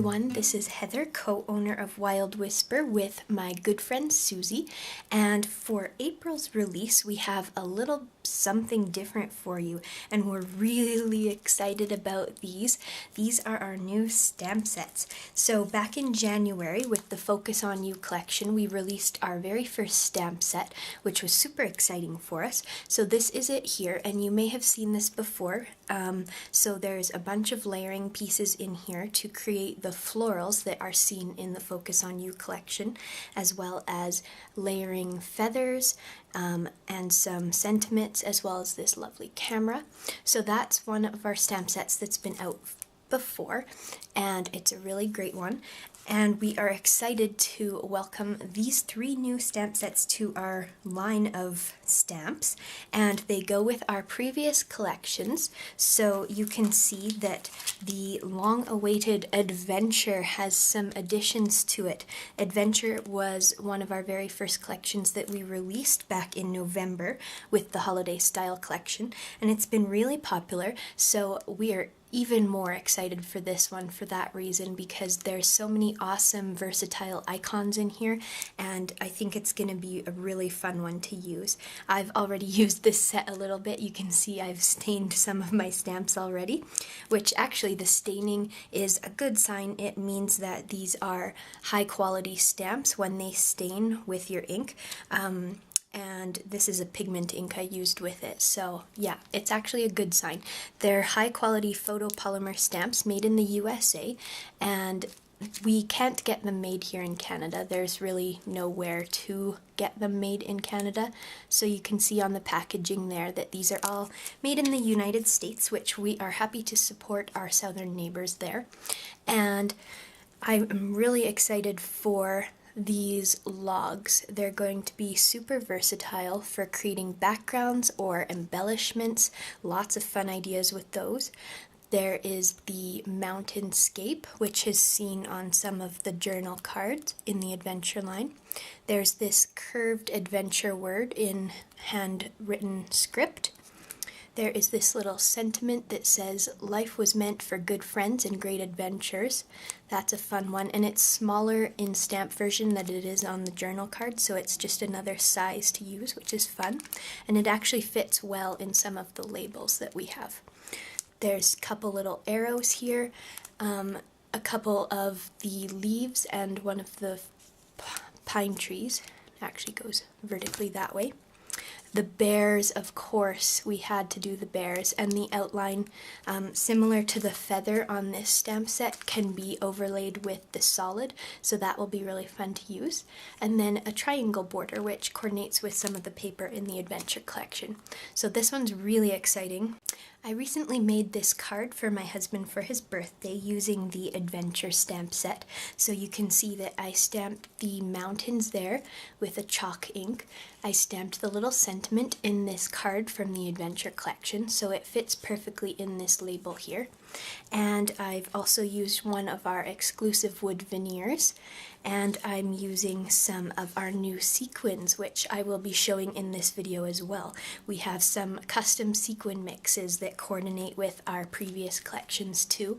everyone, this is Heather, co-owner of Wild Whisper with my good friend Suzy, and for April's release we have a little something different for you, and we're really excited about these. These are our new stamp sets. So back in January with the Focus on You collection, we released our very first stamp set, which was super exciting for us. So this is it here, and you may have seen this before. So there's a bunch of layering pieces in here to create the florals that are seen in the Focus on You collection, as well as layering feathers and some sentiments, as well as this lovely camera. So that's one of our stamp sets that's been out before, and it's a really great one. And we are excited to welcome these 3 new stamp sets to our line of stamps, and they go with our previous collections. So you can see that the long-awaited Adventure has some additions to it. Adventure was one of our very first collections that we released back in November with the holiday style collection, and it's been really popular, so we are even more excited for this one for that reason, because there's so many awesome versatile icons in here, and I think it's going to be a really fun one to use. I've already used this set a little bit. You can see I've stained some of my stamps already, which actually the staining is a good sign. It means that these are high quality stamps when they stain with your ink. And this is a pigment ink I used with it, so yeah, it's actually a good sign. They're high quality photopolymer stamps made in the USA, and we can't get them made here in Canada. There's really nowhere to get them made in Canada, so you can see on the packaging there that these are all made in the United States, which we are happy to support our southern neighbors there. And I'm really excited for these logs. They're going to be super versatile for creating backgrounds or embellishments. Lots of fun ideas with those. There is the Mountainscape, which is seen on some of the journal cards in the Adventure line. There's this curved adventure word in handwritten script. There is this little sentiment that says, "Life was meant for good friends and great adventures." That's a fun one, and it's smaller in stamp version than it is on the journal card, so it's just another size to use, which is fun. And it actually fits well in some of the labels that we have. There's a couple little arrows here, a couple of the leaves, and one of the pine trees. It actually goes vertically that way. The bears, of course, we had to do the bears, and the outline, similar to the feather on this stamp set, can be overlaid with the solid, so that will be really fun to use. And then a triangle border, which coordinates with some of the paper in the Adventure collection. So this one's really exciting. I recently made this card for my husband for his birthday using the Adventure stamp set. So you can see that I stamped the mountains there with a chalk ink. I stamped the little sentiment in this card from the Adventure collection, so it fits perfectly in this label here. And I've also used one of our exclusive wood veneers, and I'm using some of our new sequins, which I will be showing in this video as well. We have some custom sequin mixes that coordinate with our previous collections too.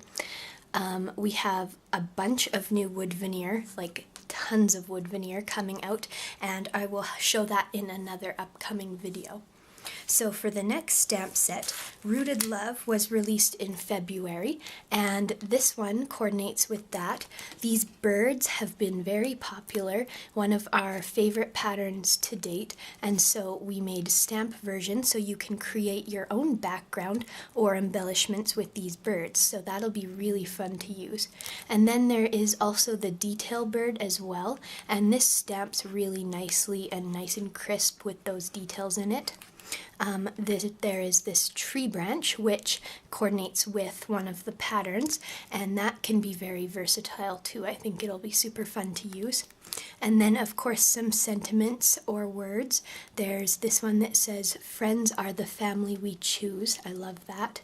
We have a bunch of new wood veneer, like tons of wood veneer coming out, and I will show that in another upcoming video. So for the next stamp set, Rooted Love was released in February, and this one coordinates with that. These birds have been very popular, one of our favorite patterns to date, and so we made stamp version so you can create your own background or embellishments with these birds, so that'll be really fun to use. And then there is also the detail bird as well, and this stamps really nicely and nice and crisp with those details in it. There is this tree branch which coordinates with one of the patterns, and that can be very versatile too. I think it'll be super fun to use. And then of course some sentiments or words. There's this one that says, "Friends are the family we choose." I love that.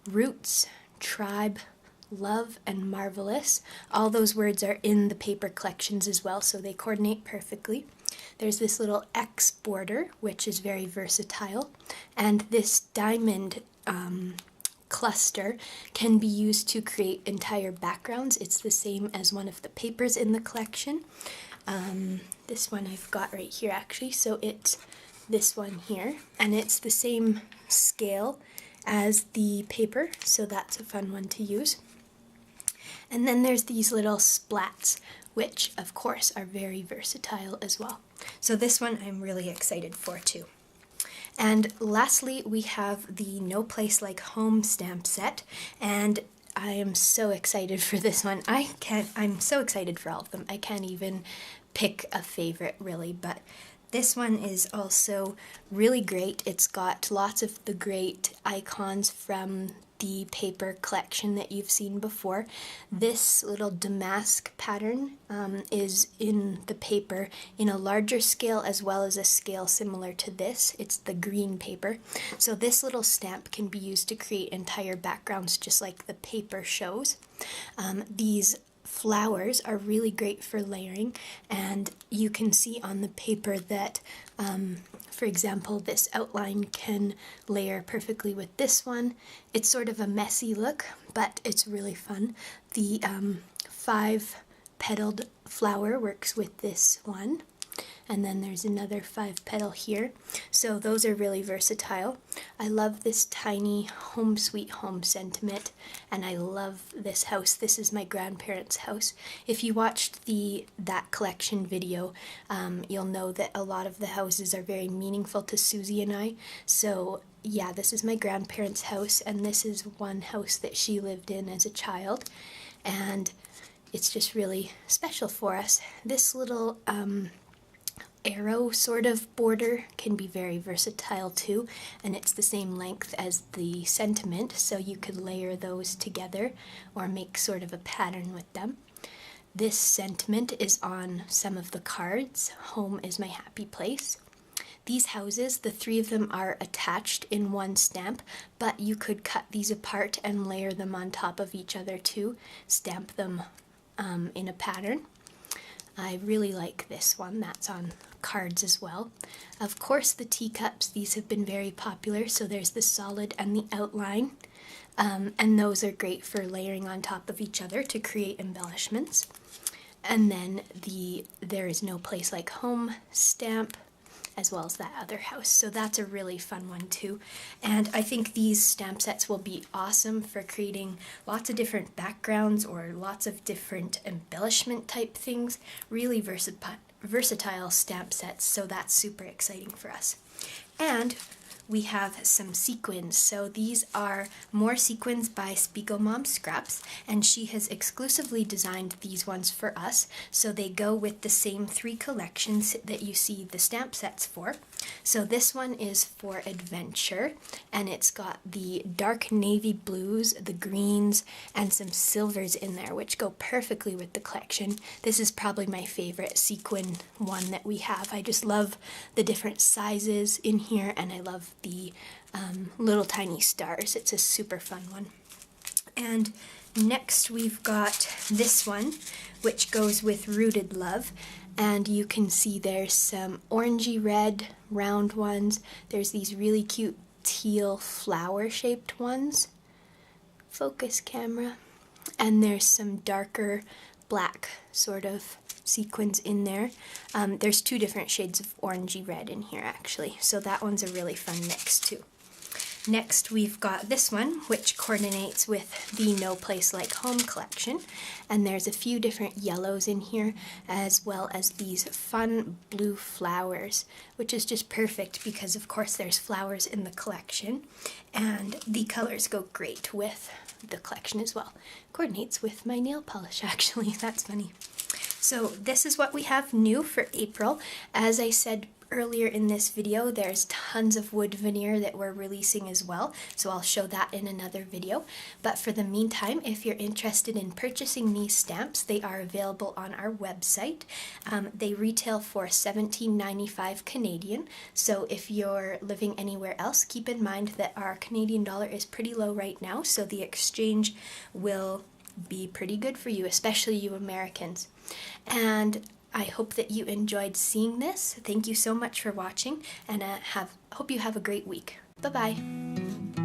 Roots, tribe, love, and marvelous. All those words are in the paper collections as well, so they coordinate perfectly. There's this little X border, which is very versatile, and this diamond cluster can be used to create entire backgrounds. It's the same as one of the papers in the collection. This one I've got right here actually, so it's this one here, and it's the same scale as the paper, so that's a fun one to use. And then there's these little splats, which of course are very versatile as well. So this one I'm really excited for too. And lastly, we have the No Place Like Home stamp set, and I am so excited for this one. I'm so excited for all of them. I can't even pick a favorite really, but this one is also really great. It's got lots of the great icons from the paper collection that you've seen before. This little damask pattern is in the paper in a larger scale as well as a scale similar to this. It's the green paper. So this little stamp can be used to create entire backgrounds just like the paper shows. These flowers are really great for layering, and you can see on the paper that for example, this outline can layer perfectly with this one. It's sort of a messy look, but it's really fun. The 5-petaled flower works with this one, and then there's another 5-petal here. So those are really versatile. I love this tiny home sweet home sentiment, and I love this house. This is my grandparents' house. If you watched that collection video, you'll know that a lot of the houses are very meaningful to Suzy and I. So yeah, this is my grandparents' house, and this is one house that she lived in as a child, and it's just really special for us. This little arrow sort of border can be very versatile too, and it's the same length as the sentiment, so you could layer those together or make sort of a pattern with them. This sentiment is on some of the cards. Home is my happy place. These houses, the 3 of them are attached in one stamp, but you could cut these apart and layer them on top of each other to stamp them in a pattern. I really like this one. That's on cards as well. Of course, the teacups, these have been very popular, so there's the solid and the outline, and those are great for layering on top of each other to create embellishments. And then There Is No Place Like Home stamp, as well as that other house. So that's a really fun one too. And I think these stamp sets will be awesome for creating lots of different backgrounds or lots of different embellishment type things. Really versatile stamp sets, so that's super exciting for us. And we have some sequins. So these are more sequins by Spiegel Mom Scraps, and she has exclusively designed these ones for us. So they go with the same 3 collections that you see the stamp sets for. So this one is for adventure, and it's got the dark navy blues, the greens, and some silvers in there, which go perfectly with the collection. This is probably my favorite sequin one that we have. I just love the different sizes in here, and I love the little tiny stars. It's a super fun one. And next we've got this one, which goes with Rooted Love. And you can see there's some orangey red round ones. There's these really cute teal flower shaped ones. Focus camera. And there's some darker black sort of sequins in there. There's 2 different shades of orangey red in here actually. So that one's a really fun mix too. Next we've got this one, which coordinates with the No Place Like Home collection, and there's a few different yellows in here, as well as these fun blue flowers, which is just perfect because of course there's flowers in the collection, and the colors go great with the collection as well. Coordinates with my nail polish actually, that's funny. So this is what we have new for April. As I said earlier in this video, there's tons of wood veneer that we're releasing as well, so I'll show that in another video. But for the meantime, if you're interested in purchasing these stamps, they are available on our website. They retail for $17.95 Canadian, so if you're living anywhere else, keep in mind that our Canadian dollar is pretty low right now, so the exchange will be pretty good for you, especially you Americans. And I hope that you enjoyed seeing this. Thank you so much for watching, and hope you have a great week. Bye-bye.